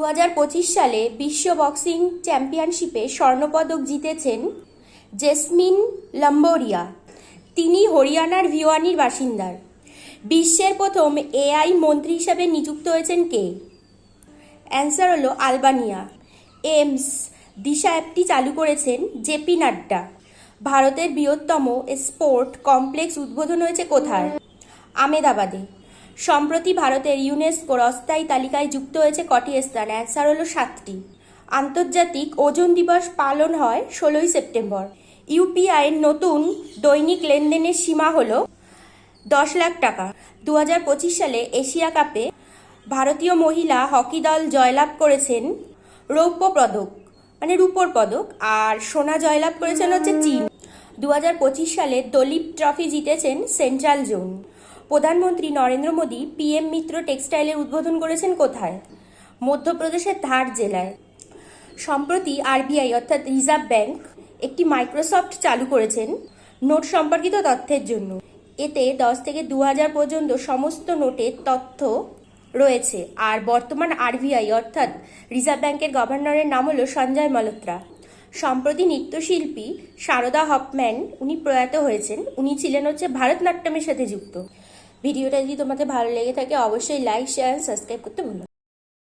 2025 সালে বিশ্ব বক্সিং চ্যাম্পিয়নশিপে স্বর্ণপদক জিতেছেন জেসমিন লম্বোরিয়া। তিনি হরিয়ানার ভিওয়ানির বাসিন্দা। বিশ্বের প্রথম এআই মন্ত্রী হিসাবে নিযুক্ত হয়েছেন কে? অ্যান্সার হলো আলবানিয়া। এইমস দিশা অ্যাপটি চালু করেছেন জেপি নাড্ডা। ভারতের বৃহত্তম স্পোর্ট কমপ্লেক্স উদ্বোধন হয়েছে কোথায়? আহমেদাবাদে। সম্প্রতি ভারতের ইউনেস্কোর অস্থায়ী তালিকায় যুক্ত হয়েছে কটি স্থান? অ্যান্সার হলো 7টি। আন্তর্জাতিক ওজন দিবস পালন হয় 16ই সেপ্টেম্বর। ইউপিআইয়ের নতুন দৈনিক লেনদেনের সীমা হলো 10 লাখ টাকা। 2025 সালে এশিয়া কাপে ভারতীয় মহিলা হকি দল জয়লাভ করেছেন রৌপ্য পদক রূপোর পদক, আর সোনা জয়লাভ করেছেন হচ্ছে চীন। 2025 সালে দলীপ ট্রফি জিতেছেন সেন্ট্রাল জোন। প্রধানমন্ত্রী নরেন্দ্র মোদী পিএম মিত্র টেক্সটাইলের উদ্বোধন করেছেন কোথায়? মধ্যপ্রদেশের ধার জেলায়। সম্প্রতি আরবিআই অর্থাৎ রিজার্ভ ব্যাংক একটি মাইক্রোসফট চালু করেছেন নোট সম্পর্কিত তথ্যের জন্য। এতে 10 থেকে 2000 পর্যন্ত সমস্ত নোটের তথ্য রয়েছে। আর বর্তমান আরবিআই অর্থাৎ রিজার্ভ ব্যাংকের গভর্নরের নাম হলো সঞ্জয় মালহোত্রা। সম্প্রতি নৃত্যশিল্পী সারদা হফম্যান উনি প্রয়াত হয়েছেন। উনি ছিলেন ভারতনাট্যমের সাথে যুক্ত। ভিডিওটা যদি তোমাদের ভালো লেগে থাকে অবশ্যই লাইক, শেয়ার, সাবস্ক্রাইব করতে ভুলো না।